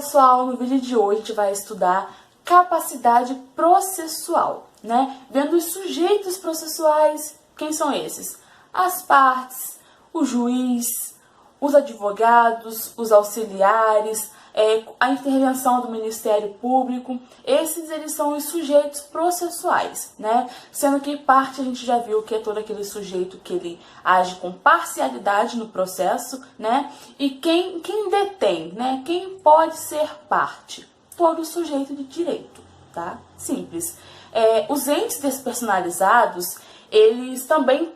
pessoal, no vídeo de hoje a gente vai estudar capacidade processual, né? Vendo os sujeitos processuais, quem são esses? As partes, o juiz, os advogados, os auxiliares, a intervenção do Ministério Público. Eles são os sujeitos processuais, né? Sendo que parte a gente já viu que é todo aquele sujeito que ele age com parcialidade no processo, né? E quem detém, né? Quem pode ser parte? Todo sujeito de direito, tá? Simples. Os entes despersonalizados, eles também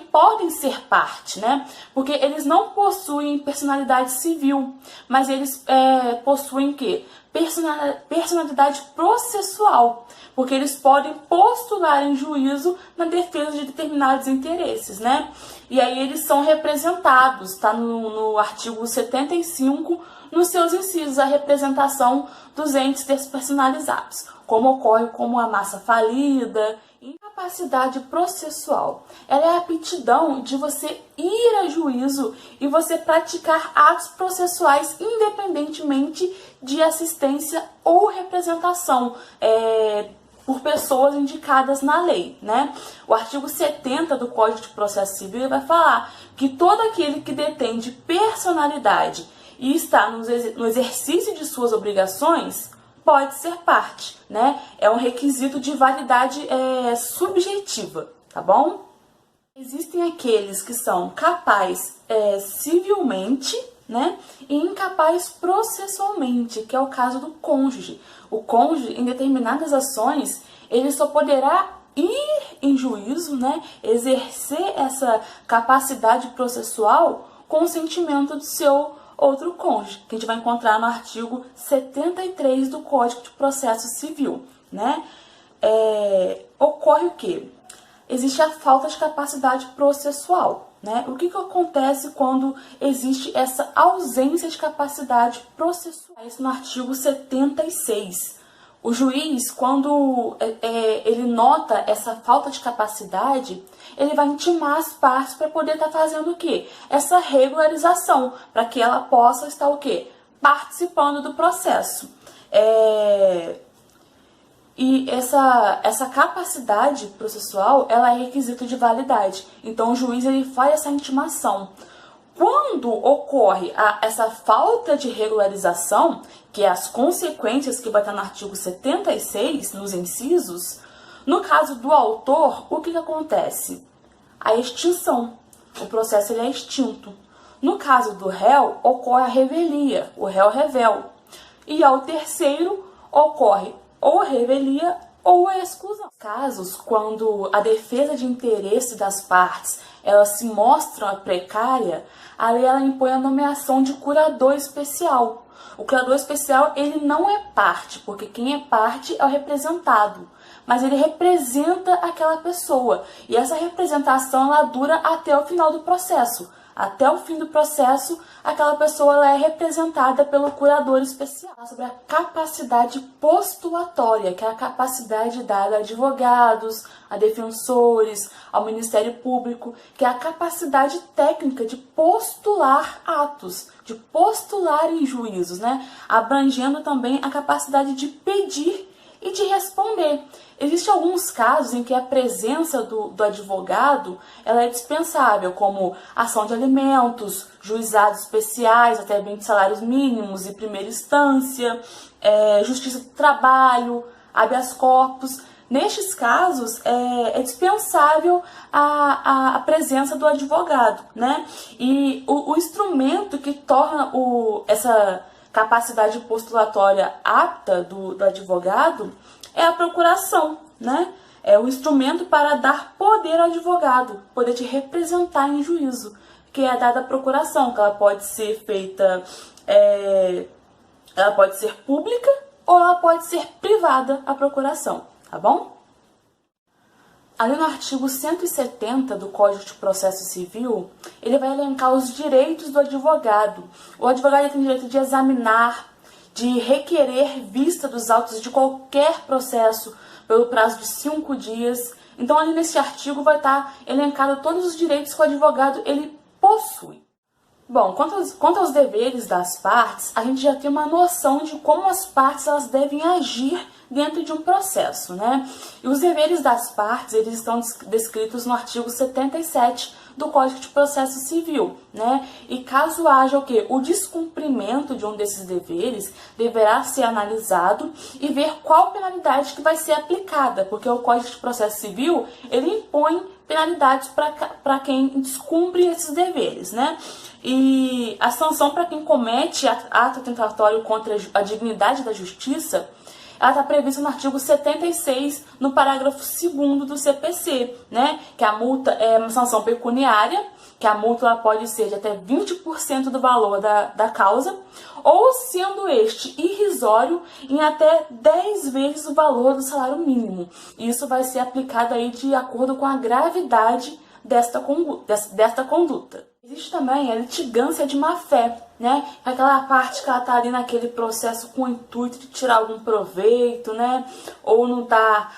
podem ser parte, né? Porque eles não possuem personalidade civil, mas eles possuem o quê? Personalidade processual, porque eles podem postular em juízo na defesa de determinados interesses, né? E aí eles são representados, tá no artigo 75, nos seus incisos, a representação dos entes despersonalizados, como ocorre como a massa falida. Incapacidade processual, ela é a aptidão de você ir a juízo e você praticar atos processuais independentemente de assistência ou representação por pessoas indicadas na lei, né? O artigo 70 do Código de Processo Civil vai falar que todo aquele que detém de personalidade e está no exercício de suas obrigações pode ser parte, né? É um requisito de validade subjetiva, tá bom? Existem aqueles que são capazes civilmente, né? E incapazes processualmente, que é o caso do cônjuge. O cônjuge, em determinadas ações, ele só poderá ir em juízo, né? Exercer essa capacidade processual com o sentimento do seu outro cônjuge, que a gente vai encontrar no artigo 73 do Código de Processo Civil, né? Ocorre o quê? Existe a falta de capacidade processual, né? O que acontece quando existe essa ausência de capacidade processual? Isso no artigo 76. O juiz, quando ele nota essa falta de capacidade, ele vai intimar as partes para poder estar fazendo o quê? Essa regularização, para que ela possa estar o quê? Participando do processo. E essa capacidade processual, ela é requisito de validade. Então, o juiz ele faz essa intimação. Quando ocorre essa falta de regularização, que é as consequências que vai estar no artigo 76, nos incisos, no caso do autor, o que acontece? A extinção. O processo ele é extinto. No caso do réu, ocorre a revelia, o réu revel. E ao terceiro, ocorre ou a revelia ou a exclusão. Casos quando a defesa de interesse das partes ela se mostra precária, a lei ela impõe a nomeação de curador especial. O curador especial ele não é parte, porque quem é parte é o representado, mas ele representa aquela pessoa. E essa representação ela dura até o final do processo. Até o fim do processo, aquela pessoa ela é representada pelo curador especial. Sobre a capacidade postulatória, que é a capacidade dada a advogados, a defensores, ao Ministério Público, que é a capacidade técnica de postular atos, de postular em juízos, né? Abrangendo também a capacidade de pedir e de responder. Existem alguns casos em que a presença do advogado ela é dispensável, como ação de alimentos, juizados especiais, até bem de salários mínimos e primeira instância, justiça do trabalho, habeas corpus. Nestes casos, é dispensável a presença do advogado, né? E o instrumento que torna essa capacidade postulatória apta do advogado é a procuração, né? É o instrumento para dar poder ao advogado, poder te representar em juízo, que é a dada procuração, que ela pode ser feita, ela pode ser pública ou ela pode ser privada a procuração, tá bom? Ali no artigo 170 do Código de Processo Civil, ele vai elencar os direitos do advogado. O advogado tem direito de examinar, de requerer vista dos autos de qualquer processo pelo prazo de 5 dias. Então, ali nesse artigo vai estar elencado todos os direitos que o advogado ele possui. Bom, quanto aos deveres das partes, a gente já tem uma noção de como as partes elas devem agir dentro de um processo, né? E os deveres das partes, eles estão descritos no artigo 77 do Código de Processo Civil, né? E caso haja o quê? O descumprimento de um desses deveres, deverá ser analisado e ver qual penalidade que vai ser aplicada, porque o Código de Processo Civil, ele impõe penalidades para quem descumpre esses deveres, né? E a sanção para quem comete ato atentatório contra a dignidade da justiça, ela está prevista no artigo 76, no parágrafo 2º do CPC, né? Que a multa é uma sanção pecuniária, que a multa ela pode ser de até 20% do valor da causa, ou sendo este irrisório em até 10 vezes o valor do salário mínimo. E isso vai ser aplicado aí de acordo com a gravidade desta conduta. Existe também a litigância de má-fé, né? Aquela parte que ela tá ali naquele processo com o intuito de tirar algum proveito, né? Ou não tá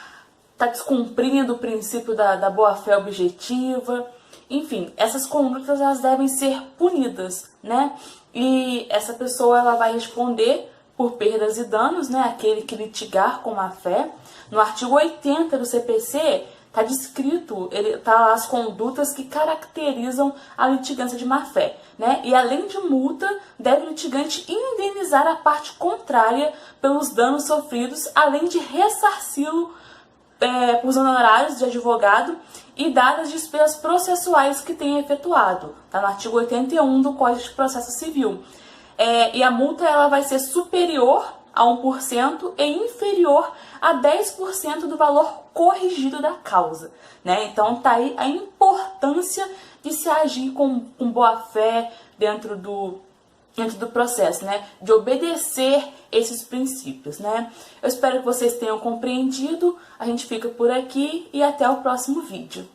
descumprindo o princípio da boa-fé objetiva. Enfim, essas condutas elas devem ser punidas, né? E essa pessoa ela vai responder por perdas e danos, né? Aquele que litigar com má-fé. No artigo 80 do CPC, está descrito, tá lá as condutas que caracterizam a litigância de má-fé, né? E além de multa, deve o litigante indenizar a parte contrária pelos danos sofridos, além de ressarci-lo por honorários de advogado e dadas as despesas processuais que tenha efetuado. Está no artigo 81 do Código de Processo Civil. E a multa ela vai ser superior a 1% e inferior a 10% do valor corrigido da causa, né? Então tá aí a importância de se agir com boa-fé dentro do processo, né? De obedecer esses princípios, né? Eu espero que vocês tenham compreendido. A gente fica por aqui e até o próximo vídeo.